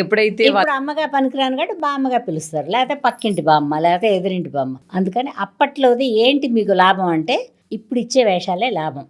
ఎప్పుడైతే ఇప్పుడు అమ్మగా పనికిరాను కాబట్టి బామ్మగా పిలుస్తారు, లేకపోతే పక్కింటి బామ్మ, లేకపోతే ఎదురింటి బామ్మ. అందుకని అప్పట్లోది ఏంటి మీకు లాభం అంటే ఇప్పుడు ఇచ్చే వేషాలే లాభం,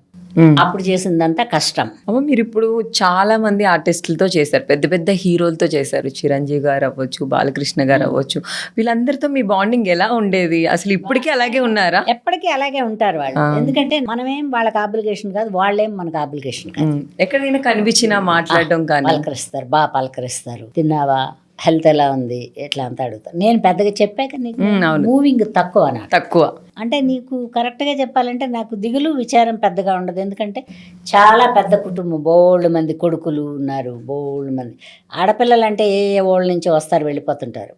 అప్పుడు చేసిందంతా కష్టం. అమ్మ మీరు ఇప్పుడు చాలా మంది ఆర్టిస్టులతో చేశారు, పెద్ద పెద్ద హీరోలతో చేశారు, చిరంజీవి గారు అవ్వచ్చు, బాలకృష్ణ గారు అవ్వచ్చు. వీళ్ళందరితో మీ బాండింగ్ ఎలా ఉండేది? అసలు ఇప్పటికీ అలాగే ఉన్నారా? ఎప్పటికీ అలాగే ఉంటారు వాళ్ళు, ఎందుకంటే మనమేం వాళ్ళకి అప్లికేషన్ కాదు, వాళ్ళేం మనకు అప్లికేషన్ కాదు. ఎక్కడైనా కనిపించినా మాట్లాడడం కానీ పలకరిస్తారు, బాగా పలకరిస్తారు. తిన్నావా, హెల్త్ ఎలా ఉంది, ఎట్లా అంతా అడుగుతారు. నేను పెద్దగా చెప్పాక నీకు మూవింగ్ తక్కువ నాకు, తక్కువ అంటే నీకు కరెక్ట్గా చెప్పాలంటే నాకు దిగులు విచారం పెద్దగా ఉండదు, ఎందుకంటే చాలా పెద్ద కుటుంబం, బోల్డ్ మంది కొడుకులు ఉన్నారు, బోల్డ్ మంది ఆడపిల్లలు అంటే ఏ ఊళ్ళ నుంచి వస్తారు వెళ్ళిపోతుంటారు.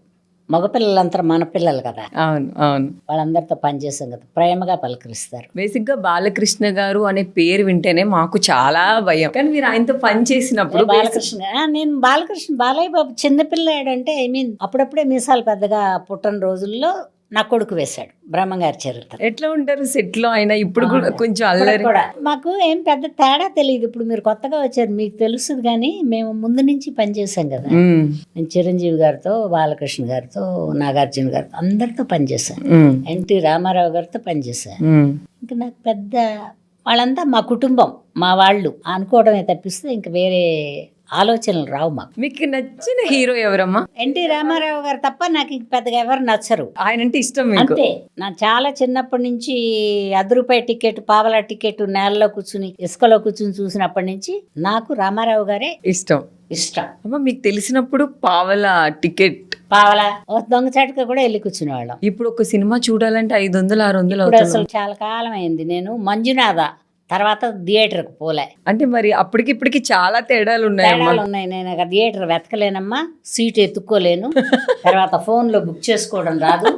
మగపిల్లలంతా మన పిల్లలు కదా. అవును అవును, వాళ్ళందరితో పనిచేసాం కదా, ప్రేమగా పలకరిస్తారు. బేసిక్ గా బాలకృష్ణ గారు అనే పేరు వింటేనే మాకు చాలా భయం, కానీ మీరు ఆయనతో పని చేసినప్పుడు నేను బాలయ్య బాబు చిన్నపిల్లాడు అంటే అప్పుడప్పుడే మీసాలు పెద్దగా పుట్టని రోజుల్లో నా కొడుకు వేశాడు బ్రహ్మంగారి చరిత్ర. ఎట్లా ఉంటారు సెట్ లో ఆయన? ఇప్పుడు కూడా కొంచెం అల్లరి కూడా మాకు ఏం పెద్ద తేడా తెలియదు. ఇప్పుడు మీరు కొత్తగా వచ్చారు, మీకు తెలుస్తుంది, కానీ మేము ముందు నుంచి పనిచేసాం కదా. నేను చిరంజీవి గారితో, బాలకృష్ణ గారితో, నాగార్జున గారితో అందరితో పనిచేశాను, ఎన్టీ రామారావు గారితో పనిచేశాను. ఇంకా నాకు పెద్ద వాళ్ళంతా మా కుటుంబం, మా వాళ్ళు అనుకోవడమే తప్పిస్తే ఇంకా వేరే ఆలోచనలు రావు మాకు. మీకు నచ్చిన హీరో ఎవరమ్మా? ఎన్టీ రామారావు గారు తప్ప నాకు పెద్దగా ఎవరు నచ్చరు. ఆయన అంటే ఇష్టం అంతే. నా చాలా చిన్నప్పటి నుంచి ₹10 టికెట్, పావలా టికెట్ నేలలో కూర్చుని ఇసుకలో కూర్చుని చూసినప్పటి నుంచి నాకు రామారావు గారే ఇష్టం. అమ్మా మీకు తెలిసినప్పుడు పావలా టికెట్, పావలా దొంగచాటుగా కూడా వెళ్ళి కూర్చునేవాళ్ళం. ఇప్పుడు ఒక సినిమా చూడాలంటే 500-600 అవుతుంది. అసలు చాలా కాలం అయింది. నేను మంజునాథ తర్వాత థియేటర్కి పోలే. అంటే మరి అప్పటికి ఇప్పటికి చాలా తేడాలు ఉన్నాయి. నేను థియేటర్ వెతకలేనమ్మా, సీట్ ఎత్తుక్కోలేను, తర్వాత ఫోన్లో బుక్ చేసుకోవడం రాదు,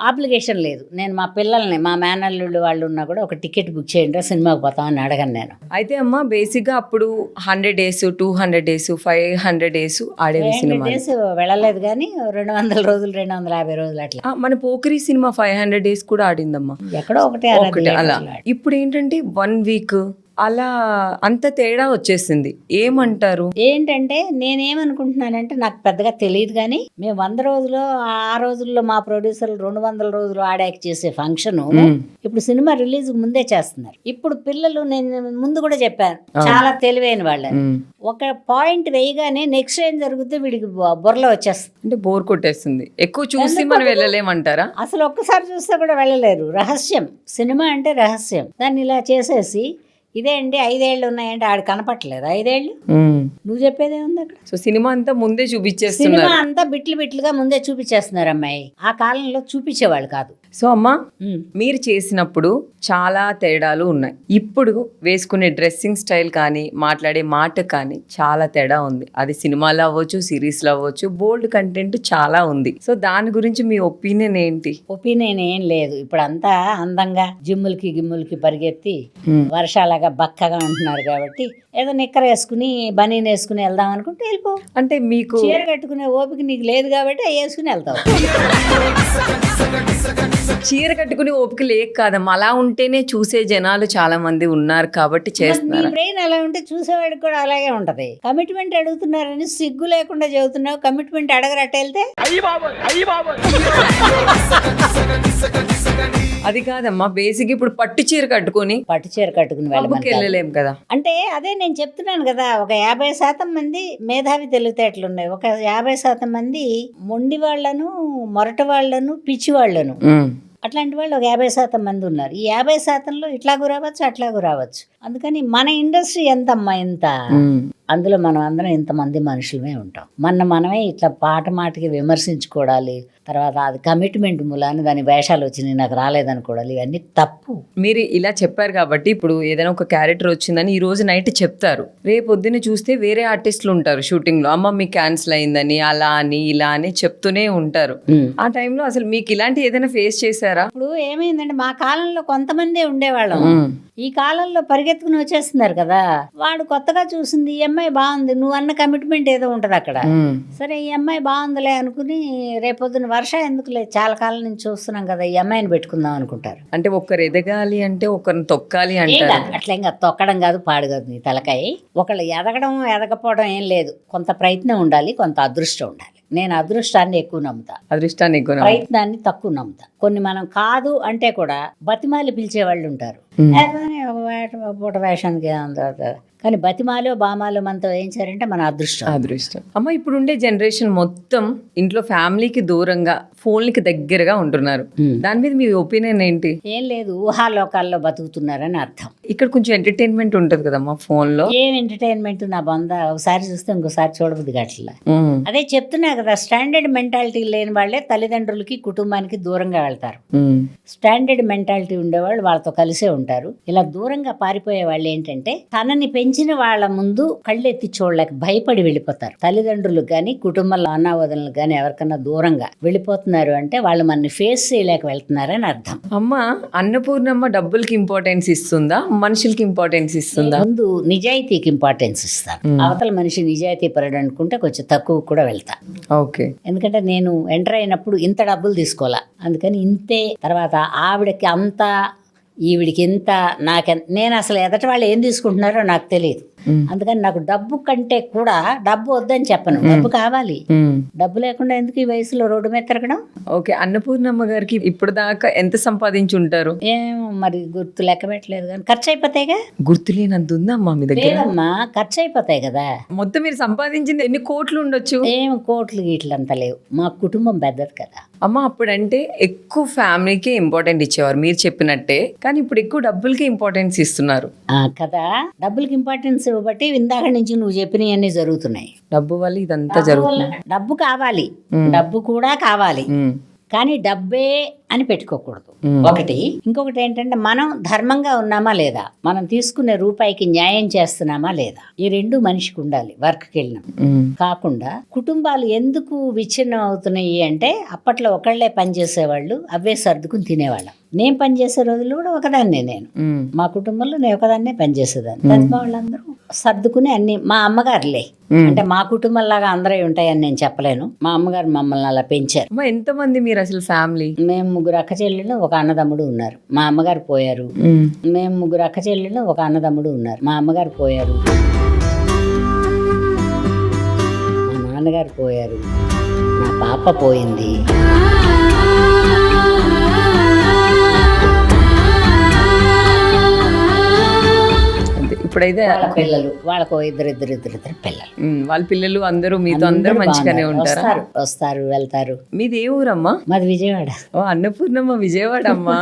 అప్లికేషన్ లేదు. నేను మా పిల్లల్ని, మా మేనల్లుళ్ళు వాళ్ళు ఉన్నా కూడా ఒక టికెట్ బుక్ చేయండి సినిమాకి పోతామని అడగను నేను. అయితే అమ్మ బేసిక్గా అప్పుడు 100 days, 200 days, 500 days ఆడేవి cinema. Days వెళ్ళలేదు కానీ 200 రోజులు, 250 రోజులు అట్లా. మన పోకిరి సినిమా 500 days కూడా ఆడిందమ్మా, ఎక్కడో ఒకటే అలా. ఇప్పుడు ఏంటంటే 1 week అలా అంత తేడా వచ్చేసింది. ఏమంటారు? ఏంటంటే నేనేమనుకుంటున్నానంటే నాకు పెద్దగా తెలియదు, కానీ మేము 100 రోజులు, ఆ రోజుల్లో మా ప్రొడ్యూసర్లు 200 రోజులు ఆడాక చేసే ఫంక్షన్ ఇప్పుడు సినిమా రిలీజ్ ముందే చేస్తున్నారు. ఇప్పుడు పిల్లలు, నేను ముందు కూడా చెప్పాను, చాలా తెలివైన వాళ్ళని. ఒక పాయింట్ వేయగానే నెక్స్ట్ ఏం జరుగుతుందో వీడికి బుర్రలో వచ్చేస్తుంది, అంటే బోర్ కొట్టేస్తుంది. ఎక్కువ చూసి మనం వెళ్ళలేమంటారా? అసలు ఒక్కసారి చూస్తే కూడా వెళ్ళలేరు. రహస్యం, సినిమా అంటే రహస్యం. దాన్ని ఇలా చేసేసి ఇదే అండి 5 ఏళ్ళు ఉన్నాయంటే ఆడు కనపట్లేదు 5 ఏళ్ళు. నువ్వు చెప్పేదే ఉంది అక్కడ. సో సినిమా అంతా ముందే చూపించేస్తున్నారు, సినిమా అంతా బిట్లుగా ముందే చూపించేస్తున్నారు అమ్మాయి. ఆ కాలంలో చూపించేవాళ్ళు కాదు. సో అమ్మా మీరు చేసినప్పుడు చాలా తేడాలు ఉన్నాయి. ఇప్పుడు వేసుకునే డ్రెస్సింగ్ స్టైల్ కానీ, మాట్లాడే మాట కానీ చాలా తేడా ఉంది. అది సినిమాలో అవ్వచ్చు, సిరీస్లో అవ్వచ్చు, బోల్డ్ కంటెంట్ చాలా ఉంది. సో దాని గురించి మీ ఒపీనియన్ ఏంటి? ఒపీనియన్ ఏం లేదు. ఇప్పుడు అంతా అందంగా జిమ్ములకి గిమ్ములకి పరిగెత్తి వర్షాలాగా బక్కగా ఉంటున్నారు కాబట్టి ఏదో నిక్కర వేసుకుని, బనీన్ వేసుకుని వెళ్దాం అనుకుంటే వెళ్ళిపో. అంటే మీకు చీర కట్టుకునే ఓపిక నీకు లేదు కాబట్టి వేసుకుని వెళ్తావు. చీర కట్టుకుని ఓపిక లేక కాదమ్మా, అలా ఉంటేనే చూసే జనాలు చాలా మంది ఉన్నారు కాబట్టి చేస్తున్నారు. బ్రెయిన్ అలా ఉంటే చూసేవాడికి కూడా అలాగే ఉంటది. కమిట్మెంట్ అడుగుతున్నారని సిగ్గు లేకుండా చెబుతున్నావు. కమిట్మెంట్ అడగరట్ట వెళ్తే అది కాదమ్మా, బేసిక్ ఇప్పుడు పట్టు చీర కట్టుకుని వెళ్ళలేం కదా. అంటే అదే నేను చెప్తున్నాను కదా, ఒక 50% మంది మేధావి తెలివితేటలు ఉన్నాయి, ఒక 50% మంది మొండి వాళ్లను, మొరటి వాళ్లను, పిచ్చి వాళ్లను, అట్లాంటి వాళ్ళు ఒక 50% మంది ఉన్నారు. ఈ 50%లో ఇట్లాగూ రావచ్చు, అట్లాగూ రావచ్చు. అందుకని మన ఇండస్ట్రీ ఎంతమ్మా, ఇంత అందులో మనం అందరం ఇంతమంది మనుషులమే ఉంటాం. మనమే ఇట్లా మాటకి విమర్శించుకోవాలి, తర్వాత అది కమిట్మెంట్ మూలాన్ని దాని వేషాలు వచ్చినాయి నాకు రాలేదనుకోవాలి, ఇవన్నీ తప్పు. మీరు ఇలా చెప్పారు కాబట్టి ఇప్పుడు ఏదైనా ఒక క్యారెక్టర్ వచ్చిందని ఈ రోజు నైట్ చెప్తారు, రేపు పొద్దున్న చూస్తే వేరే ఆర్టిస్టులు ఉంటారు షూటింగ్ లో, అమ్మ మీకు క్యాన్సిల్ అయిందని, అలా అని ఇలా అని చెప్తూనే ఉంటారు. ఆ టైంలో అసలు మీకు ఇలాంటి ఏదైనా ఫేస్ చేశారు? చేశారా? ఇప్పుడు ఏమైందంటే మా కాలంలో కొంతమందే ఉండేవాళ్ళం. ఈ కాలంలో పరిగెత్తుకుని వచ్చేస్తున్నారు కదా. వాడు కొత్తగా చూసింది ఈ అమ్మాయి బాగుంది, నువ్వు అన్న కమిట్మెంట్ ఏదో ఉంటది అక్కడ. సరే ఈ అమ్మాయి బాగుందిలే అనుకుని రేపొద్దున వర్ష ఎందుకులే, చాలా కాలం నుంచి చూస్తున్నాం కదా, ఈ అమ్మాయిని పెట్టుకుందాం అనుకుంటారు. అంటే ఒకరు ఎదగాలి అంటే ఒకరిని తొక్కాలి అంటారు. అట్లా ఇంకా తొక్కడం కాదు, పాడు కాదు నీ తలకాయ. ఒకళ్ళు ఎదగడం ఎదగపోవడం ఏం లేదు, కొంత ప్రయత్నం ఉండాలి, కొంత అదృష్టం ఉండాలి. నేను అదృష్టాన్ని ఎక్కువ నమ్ముతా, అదృష్టాన్ని ఎక్కువ ప్రయత్నాన్ని తక్కువ నమ్ముతా. కొన్ని మనం కాదు అంటే కూడా బతిమాలి పిలిచే వాళ్ళు ఉంటారు. ఒక పూట వేషానికి కానీ బతిమాలో బామాలో మనతో వేయించారంటే మన అదృష్టం. అమ్మ ఇప్పుడుండే జనరేషన్ మొత్తం ఇంట్లో ఫ్యామిలీకి దూరంగా ఫోన్లకి దగ్గరగా ఉంటున్నారు. దాని మీద మీ ఒపీనియన్ ఏంటి? ఏం లేదు, ఊహాలోకాల్లో బతుకుతున్నారని అర్థం. ఇక్కడ కొంచెం ఎంటర్టైన్మెంట్ ఉంటది కదమ్మా ఫోన్ లో. ఏం ఎంటర్టైన్మెంట్ నా బంద, ఒకసారి చూస్తే ఇంకోసారి చూడబుద్ది గట్ల. అదే చెప్తున్నా కదా, స్టాండర్డ్ మెంటాలిటీ లేని వాళ్ళే తల్లిదండ్రులకి కుటుంబానికి దూరంగా వెళ్తారు. స్టాండర్డ్ మెంటాలిటీ ఉండేవాళ్ళు వాళ్ళతో కలిసే ఉంటారు. ఇలా దూరంగా పారిపోయే వాళ్ళు ఏంటంటే తనని పెంచిన వాళ్ళ ముందు కళ్ళెత్తి చూడలేక భయపడి వెళ్ళిపోతారు. తల్లిదండ్రులకు కానీ కుటుంబంలో అన్నావదనలకు కానీ ఎవరికన్నా దూరంగా వెళ్ళిపోతున్నారు అంటే వాళ్ళు మనని ఫేస్ చేయలేక వెళ్తున్నారని అర్థం. అమ్మ అన్నపూర్ణమ్మ డబ్బులకి ఇంపార్టెన్స్ ఇస్తుందా, మనుషులకి ఇంపార్టెన్స్ ఇస్తుందా? ముందు నిజాయితీకి ఇంపార్టెన్స్ ఇస్తాను. అవతల మనిషి నిజాయితీ పరుడు అనుకుంటే కొంచెం తక్కువ కూడా వెళ్తా. ఓకే. ఎందుకంటే నేను ఎంటర్ అయినప్పుడు ఇంత డబ్బులు తీసుకోవాలా, అందుకని ఇంతే. తర్వాత ఆవిడకి అంత, ఈవిడికి ఇంత, నాకెంత. నేను అసలు ఎదటి వాళ్ళు ఏం తీసుకుంటున్నారో నాకు తెలియదు. అందుకని నాకు డబ్బు కంటే కూడా, డబ్బు వద్దని చెప్పను, డబ్బు కావాలి. డబ్బు లేకుండా ఎందుకు ఈ వయసులో రోడ్డు మీద తిరగడం. ఓకే. అన్నపూర్ణమ్మ గారికి ఇప్పుడు దాకా ఎంత సంపాదించి ఉంటారు? ఏమో మరి గుర్తు లెక్క పెట్టలేదు, కానీ ఖర్చు అయిపోతాయిగా. గుర్తులేనంత ఉందా అమ్మా మీ దగ్గర? లేదమ్మా, ఖర్చు అయిపోతాయి కదా. మొత్తం మీరు సంపాదించింది ఎన్ని కోట్లు ఉండొచ్చు? ఏం కోట్లు గీట్లు అంత లేవు, మా కుటుంబం పెద్దది కదా. అమ్మ అప్పుడంటే ఎక్కువ ఫ్యామిలీకే ఇంపార్టెంట్ ఇచ్చేవారు మీరు చెప్పినట్టే, కానీ ఇప్పుడు ఎక్కువ డబ్బులకి ఇంపార్టెన్స్ ఇస్తున్నారు కదా. డబ్బులకి ఇంపార్టెన్స్ బట్టి ఇందాక నుంచి నువ్వు చెప్పినవన్నీ జరుగుతున్నాయి. డబ్బు వల్ల ఇదంతా జరుగుతుంది. డబ్బు కావాలి, డబ్బు కూడా కావాలి, కానీ డబ్బే అని పెట్టుకోకూడదు ఒకటి. ఇంకొకటి ఏంటంటే మనం ధర్మంగా ఉన్నామా లేదా, మనం తీసుకునే రూపాయికి న్యాయం చేస్తున్నామా లేదా, ఈ రెండు మనిషికి ఉండాలి వర్క్కి వెళ్ళినాం. కాకుండా కుటుంబాలు ఎందుకు విచ్ఛిన్నం అవుతున్నాయి అంటే అప్పట్లో ఒకళ్లే పనిచేసేవాళ్ళు, అవే సర్దుకుని తినేవాళ్ళం. నేను పనిచేసే రోజులు కూడా ఒకదాన్నే, నేను మా కుటుంబంలో నేను ఒకదాన్నే పనిచేసేదాన్ని. తదిమ వాళ్ళందరూ సర్దుకుని అన్ని, మా అమ్మగారులే, అంటే మా కుటుంబం లాగా అందరూ ఉంటాయని నేను చెప్పలేను. మా అమ్మగారు మమ్మల్ని అలా పెంచారు. ఎంతమంది మీరు అసలు ఫ్యామిలీ? మేము 3 అక్క చెల్లెళ్ళు, ఒక అన్నదమ్ముడు ఉన్నారు. మా అమ్మగారు పోయారు. మేము 3 అక్క చెల్లెళ్ళు, ఒక అన్నదమ్ముడు ఉన్నారు. మా అమ్మగారు పోయారు, మా నాన్నగారు పోయారు, నా పాప పోయింది. ఇప్పుడైతే వాళ్ళ పిల్లలు, వాళ్ళకు ఇద్దరు పిల్లలు, వాళ్ళ పిల్లలు అందరూ మీతో అందరూ మంచిగానే ఉంటారు? వస్తారు వెళ్తారు. మీది ఏ ఊరమ్మా? మాది విజయవాడ. ఓ అన్నపూర్ణమ్మ విజయవాడ అమ్మా.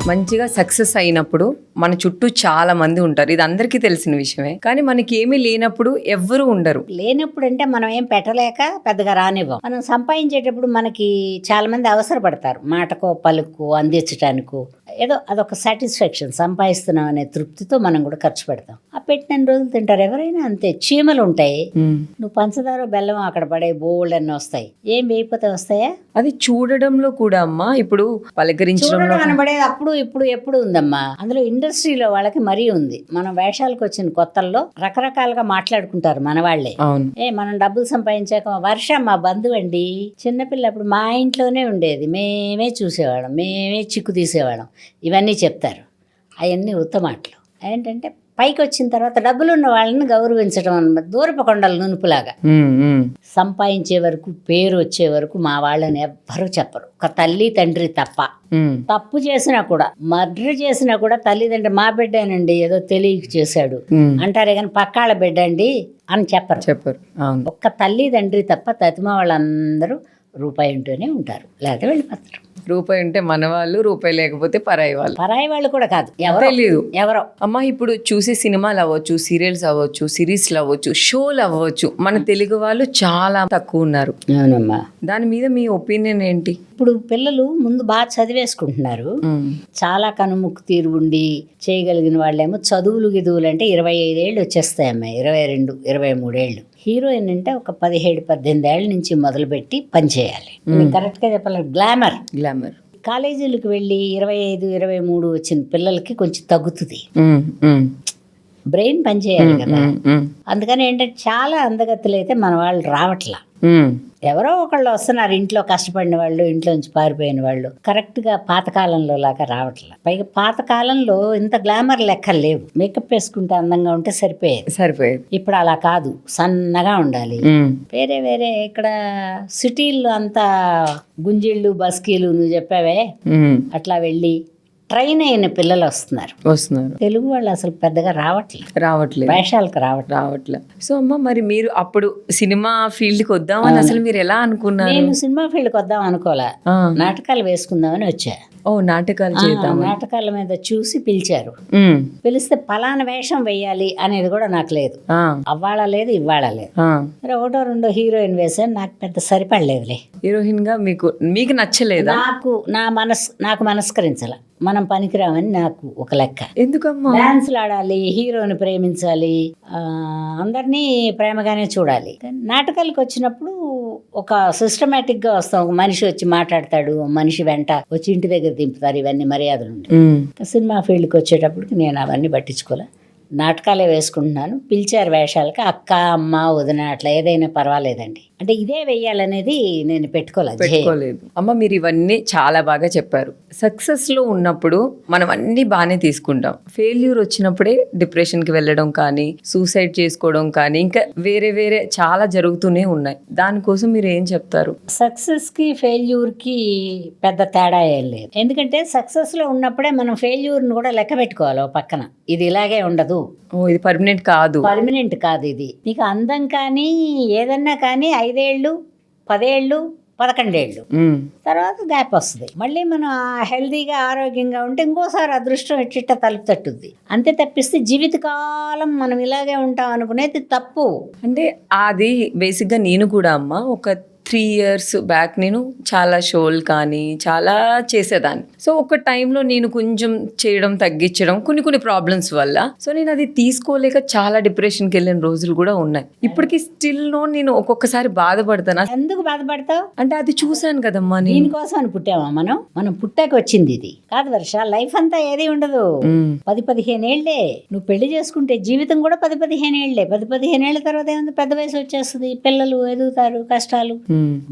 మంచిగా సక్సెస్ అయినప్పుడు మన చుట్టూ చాలా మంది ఉంటారు, ఇది అందరికీ తెలిసిన విషయమే. కానీ మనకి ఏమీ లేనప్పుడు ఎవ్వరూ ఉండరు. లేనప్పుడు అంటే మనం ఏం పెట్టలేక పెద్దగా రానివ్వం. మనం సంపాదించేటప్పుడు మనకి చాలా మంది అవసరపడతారు, మాటకో పలుకో అందించడానికో. ఏదో అదొక సాటిస్ఫాక్షన్, సంపాదిస్తున్నాం అనే తృప్తితో మనం కూడా ఖర్చు పెడతాం. ఆ పెట్టిన రోజులు తింటారు ఎవరైనా, అంతే. చీమలు ఉంటాయి, నువ్వు పంచదార బెల్లం అక్కడ పడే బోల్డ్ అన్నీ వస్తాయి, ఏం వేయిపోతే వస్తాయా? అది చూడడంలో కూడా అమ్మా, ఇప్పుడు పలకరించడంలో కనబడేది అప్పుడు ఇప్పుడు ఎప్పుడు ఉందమ్మా. అందులో ఇండస్ట్రీలో వాళ్ళకి మరీ ఉంది. మనం వేషాలకు వచ్చిన కొత్తల్లో రకరకాలుగా మాట్లాడుకుంటారు మన వాళ్ళే. మనం డబ్బులు సంపాదించాక, వర్ష మా బంధువు అండి, చిన్నపిల్లప్పుడు మా ఇంట్లోనే ఉండేది, మేమే చూసేవాళ్ళం, మేమే చిక్కు తీసేవాళ్ళం, ఇవన్నీ చెప్తారు. అవన్నీ ఉత్తమాటలు. ఏంటంటే పైకి వచ్చిన తర్వాత డబ్బులు ఉన్న వాళ్ళని గౌరవించడం అన్నమాట, దూరపు కొండల నునుపులాగా. సంపాదించే వరకు, పేరు వచ్చే వరకు మా వాళ్ళని ఎవ్వరూ చెప్పరు, ఒక తల్లి తండ్రి తప్ప. తప్పు చేసినా కూడా, మర్డర్ చేసినా కూడా తల్లిదండ్రి మా బిడ్డేనండి, ఏదో తెలియక చేశాడు అంటారే కానీ పక్కాళ్ళ బిడ్డ అండి అని చెప్పరు. ఒక్క తల్లి తండ్రి తప్ప తతిమ వాళ్ళందరూ రూపాయి ఉంటూనే ఉంటారు, లేకపోతే వెళ్ళిపోతారు. రూపాయి ఉంటే మన వాళ్ళు, రూపాయి లేకపోతే పరాయి వాళ్ళు. పరాయి వాళ్ళు కూడా కాదు, తెలియదు ఎవరో. అమ్మ ఇప్పుడు చూసే సినిమాలు అవ్వచ్చు, సీరియల్స్ అవ్వచ్చు, సిరీస్లు అవ్వచ్చు, షోలు అవ్వచ్చు, మన తెలుగు వాళ్ళు చాలా తక్కువ ఉన్నారు. అవునమ్మా. దాని మీద మీ ఒపీనియన్ ఏంటి? ఇప్పుడు పిల్లలు ముందు బాగా చదివేసుకుంటున్నారు, చాలా కనుముక్కు తీరు ఉండి చేయగలిగిన వాళ్ళేమో చదువులు గిదువులు అంటే 25 ఏళ్ళు వచ్చేస్తాయమ్మా, 22, 23 ఏళ్ళు. హీరోయిన్ అంటే ఒక 17-18 ఏళ్ళ నుంచి మొదలుపెట్టి పనిచేయాలి. కరెక్ట్గా చెప్పాలి, గ్లామర్. కాలేజీలకు వెళ్ళి 25-23 వచ్చిన పిల్లలకి కొంచెం తగ్గుతుంది, బ్రెయిన్ పనిచేయాలి కదా. అందుకని ఏంటంటే చాలా అందగత్తులు అయితే మన వాళ్ళు రావట్లా. ఎవరో ఒకళ్ళు వస్తున్నారు, ఇంట్లో కష్టపడిన వాళ్ళు, ఇంట్లో నుంచి పారిపోయిన వాళ్ళు, కరెక్ట్గా పాతకాలంలో లాగా రావట్లా. పైగా పాతకాలంలో ఇంత గ్లామర్ లెక్కలు లేవు, మేకప్ వేసుకుంటే అందంగా ఉంటే సరిపోయేది. ఇప్పుడు అలా కాదు, సన్నగా ఉండాలి. వేరే ఇక్కడ సిటీల్లో అంతా గుంజిళ్ళు బస్కీలు నువ్వు చెప్పావే, అట్లా వెళ్ళి ట్రైన్ అయిన పిల్లలు వస్తున్నారు. తెలుగు వాళ్ళు అసలు పెద్దగా రావట్లేదు, వేషాలకు రావట్లేదు. సో అమ్మ, మరి మీరు అప్పుడు సినిమా ఫీల్డ్ కి వద్దామని అసలు మీరు ఎలా అనుకున్నారు? నేను సినిమా ఫీల్డ్ కి వద్దాం అనుకోలే, నాటకాలు వేసుకుందామని వచ్చా. నాటకాలు చేద్దాం. నాటకాల మీద చూసి పిలిచారు. పిలిస్తే పలానా వేషం వేయాలి అనేది కూడా నాకు లేదు, అవ్వాళ లేదు ఇవ్వాళ లేదు. ఒకటో రెండో హీరోయిన్ వేసాను, నాకు పెద్ద సరిపడలేదులే. హీరోయిన్ గా మీకు నచ్చలేదా? నాకు మనస్కరించాల, మనం పనికిరామని నాకు ఒక లెక్క. ఎందుకమ్మా? డాన్సులు ఆడాలి, హీరోని ప్రేమించాలి, అందరినీ ప్రేమగానే చూడాలి. నాటకాలకు వచ్చినప్పుడు ఒక సిస్టమేటిక్ గా వస్తాం, ఒక మనిషి వచ్చి మాట్లాడతాడు, మనిషి వెంట వచ్చి ఇంటి దగ్గర దింపుతారు, ఇవన్నీ మర్యాదలు ఉంటాయి. సినిమా ఫీల్డ్కి వచ్చేటప్పటికి నేను అవన్నీ పట్టించుకోలే, నాటకాలే వేసుకుంటున్నాను. పిలిచారు వేషాలకి, అక్క అమ్మ వదిన అట్లా ఏదైనా పర్వాలేదండి, అంటే ఇదే వెయ్యాలనేది నేను పెట్టుకోలేదు. అమ్మ, మీరు ఇవన్నీ చాలా బాగా చెప్పారు. సక్సెస్ లో ఉన్నప్పుడు మనం అన్ని బాగానే తీసుకుంటాం, ఫెయిల్యూర్ వచ్చినప్పుడే డిప్రెషన్ కి వెళ్ళడం కానీ, సూసైడ్ చేసుకోవడం కానీ, ఇంకా వేరే చాలా జరుగుతూనే ఉన్నాయి. దానికోసం మీరు ఏం చెప్తారు? సక్సెస్ కి ఫెయిల్యూర్ కి పెద్ద తేడా ఏం లేదు, ఎందుకంటే సక్సెస్ లో ఉన్నప్పుడే మనం ఫెయిల్యూర్ ను కూడా లెక్క పెట్టుకోవాలి ఓ పక్కన. ఇది ఇలాగే ఉండదు, ఇది పర్మనెంట్ కాదు ఇది. నీకు అందం కానీ ఏదన్నా కానీ 5 ఏళ్ళు 10 ఏళ్ళు 11 ఏళ్ళు తర్వాత గ్యాప్ వస్తుంది. మళ్ళీ మనం హెల్దీగా ఆరోగ్యంగా ఉంటే ఇంకోసారి అదృష్టం ఇట్ట తలుపు తట్టుద్ది. అంతే తప్పిస్తే జీవితకాలం మనం ఇలాగే ఉంటాం అనుకునేది తప్పు. అంటే అది బేసిక్గా నేను కూడా అమ్మ ఒక 3 years బ్యాక్ నేను చాలా షోలు కానీ చాలా చేసేదాన్ని. సో ఒక టైంలో నేను కొంచెం చేయడం తగ్గించడం కొన్ని ప్రాబ్లమ్స్ వల్ల, సో నేను అది తీసుకోలేక చాలా డిప్రెషన్కి వెళ్ళిన రోజులు కూడా ఉన్నాయి. ఇప్పటికీ స్టిల్ నేను ఒక్కొక్కసారి బాధపడతాను. ఎందుకు బాధపడతావు అంటే అది చూసాను కదమ్మా, దీనికోసం అని పుట్టావా మనం పుట్టాక వచ్చింది ఇది కాదు వర్ష. లైఫ్ అంతా ఏది ఉండదు, 10-15 ఏళ్లే. నువ్వు పెళ్లి చేసుకుంటే జీవితం కూడా 10-15 ఏళ్లే. 10-15 ఏళ్ల తర్వాత ఏముంది, పెద్ద వయసు వచ్చేస్తుంది, పిల్లలు ఎదుగుతారు, కష్టాలు.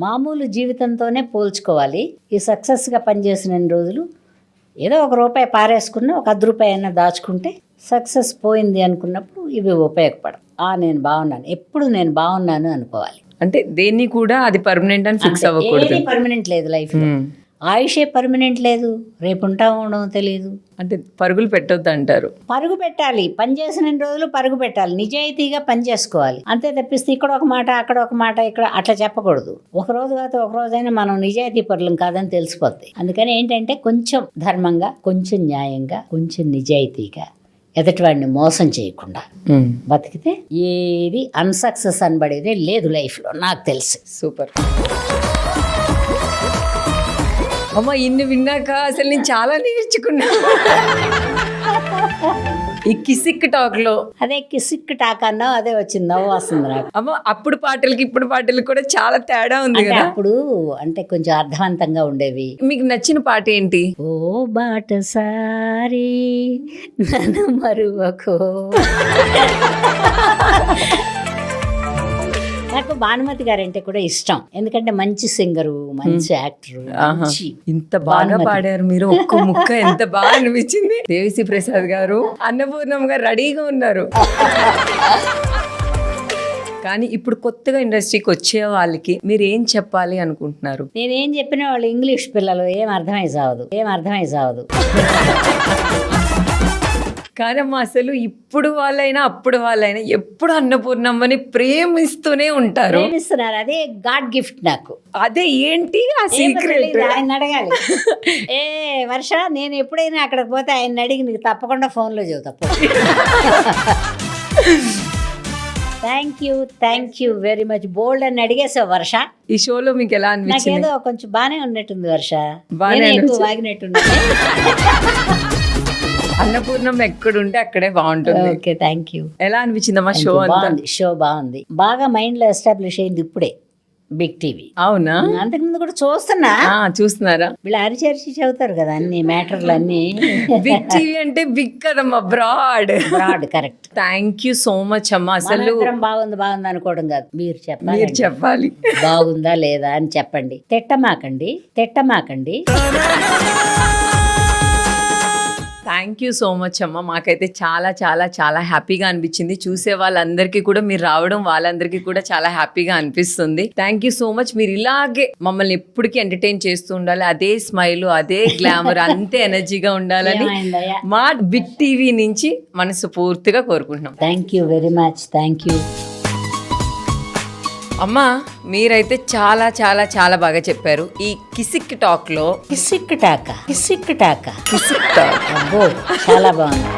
మామూలు జీవితంతోనే పోల్చుకోవాలి. ఈ సక్సెస్గా పనిచేసిన రోజులు ఏదో ₹1 పారేసుకున్నా, ఒక ₹10 అయినా దాచుకుంటే సక్సెస్ పోయింది అనుకున్నప్పుడు ఇవి ఉపయోగపడవు. నేను బాగున్నాను, ఎప్పుడు నేను బాగున్నాను అనుకోవాలి. అంటే దేన్ని కూడా అది పర్మనెంట్ అని ఫిక్స్ అవ్వకూడదు. పర్మనెంట్ లేదు లైఫ్, ఆయుషే పర్మనెంట్ లేదు, రేపు ఉంటామో తెలియదు. అంటే పరుగులు పెట్టొద్దు అంటారు. పరుగు పెట్టాలి, పని చేసిన రోజులు పరుగు పెట్టాలి, నిజాయితీగా పని చేసుకోవాలి. అంతే తప్పిస్తే ఇక్కడ ఒక మాట అక్కడ ఒక మాట ఇక్కడ అట్లా చెప్పకూడదు. ఒక రోజు కాదు ఒక రోజైనా మనం నిజాయితీ పరులం కాదని తెలిసిపోద్ది. అందుకని ఏంటంటే కొంచెం ధర్మంగా, కొంచెం న్యాయంగా, కొంచెం నిజాయితీగా, ఎదుటివాడిని మోసం చేయకుండా బతికితే ఏది అన్సక్సెస్ అనబడేదే లేదు లైఫ్లో, నాకు తెలిసి. సూపర్ అమ్మ, ఇన్ని విన్నాక అసలు నేను చాలా నేర్చుకున్నా. ఈ కిసిక్ టాక్ లో అదే కిసిక్ టాక్ అన్నా అదే వచ్చింది, నవ్వు వస్తుంది నాకు. అమ్మ, అప్పుడు పాటలకి ఇప్పుడు పాటలకి కూడా చాలా తేడా ఉంది కదా. అప్పుడు అంటే కొంచెం అర్థవంతంగా ఉండేవి. మీకు నచ్చిన పాట ఏంటి? ఓ బాటసారి నన్ను మరువకో. నాకు భానుమతి గారు అంటే కూడా ఇష్టం, ఎందుకంటే మంచి సింగరు, మంచి యాక్టర్. ఇంత బాగా పాడారు మీరు, ఒక్క ముక్క ఎంత బాగా అనిపించింది. దేవిశ్రీ ప్రసాద్ గారు, అన్నపూర్ణమ్మ గారు రెడీగా ఉన్నారు. కానీ ఇప్పుడు కొత్తగా ఇండస్ట్రీకి వచ్చే వాళ్ళకి మీరు ఏం చెప్పాలి అనుకుంటున్నారు? నేనేం చెప్పినా వాళ్ళు ఇంగ్లీష్ పిల్లలు, ఏం అర్థమై సావదు. కానమ్మా, అసలు ఇప్పుడు వాళ్ళైనా అప్పుడు వాళ్ళైనా ఎప్పుడు అన్నపూర్ణమ్మని ప్రేమిస్తూనే ఉంటారు. ప్రేమిస్తున్నారు, అదే గాడ్ గిఫ్ట్ నాకు. అదే ఏంటి ఆ సీక్రెట్? ఆయన అడగాలి. వర్ష, నేను ఎప్పుడైనా అక్కడికి పోతే ఆయన అడిగి నీకు తప్పకుండా ఫోన్లో చెబుతా. Thank you very much. Bold అని అడిగేసావు వర్ష. ఈ షోలో మీకు ఎలా అనిపించింది? నాకేదో కొంచెం బాగానే ఉన్నట్టుంది వర్ష, బాగానే ఎక్కువ వాగినట్టుంది. అన్నపూర్ణం ఎక్కడుంటే అక్కడే బాగుంటుంది. Okay, thank you. ఎలా అనిపించిందమ్మా షో అంతా? బాగుంది, షో బాగుంది. బాగా మైండ్ లో ఎస్టాబ్లిష్ అయింది ఇప్పుడే బిగ్ టీవీ. అవునా? అంతకుముందు కూడా చూస్తున్నా. చూస్తున్నారా? వీళ్ళు అరిచరిచి చదువుతారు కదా అన్ని మ్యాటర్లు అన్ని. బిగ్ టీవీ అంటే బిగ్ కదమ్మా, broad. Broad, correct. Thank you so much అమ్మా. అసలు బాగుంది బాగుంది అనుకోవడం కాదు, మీరు మీరు చెప్పాలి బాగుందా లేదా అని చెప్పండి. తిట్టమాకండి. థ్యాంక్ యూ సో మచ్ అమ్మ. మాకైతే చాలా చాలా చాలా హ్యాపీగా అనిపించింది. చూసే వాళ్ళందరికీ కూడా మీరు రావడం, వాళ్ళందరికీ కూడా చాలా హ్యాపీగా అనిపిస్తుంది. Thank you so much. మీరు ఇలాగే మమ్మల్ని ఎప్పటికీ ఎంటర్టైన్ చేస్తూ ఉండాలి. అదే స్మైల్, అదే గ్లామర్, అంతే ఎనర్జీగా ఉండాలని మా బిగ్ టీవీ నుంచి మనసు పూర్తిగా కోరుకుంటున్నాం. Thank you very much. Thank you అమ్మా. మీరైతే చాలా చాలా చాలా బాగా చెప్పారు. ఈ కిసిక్ టాక్ లో కిసిక్ టాక అబ్బో చాలా బాగుంది.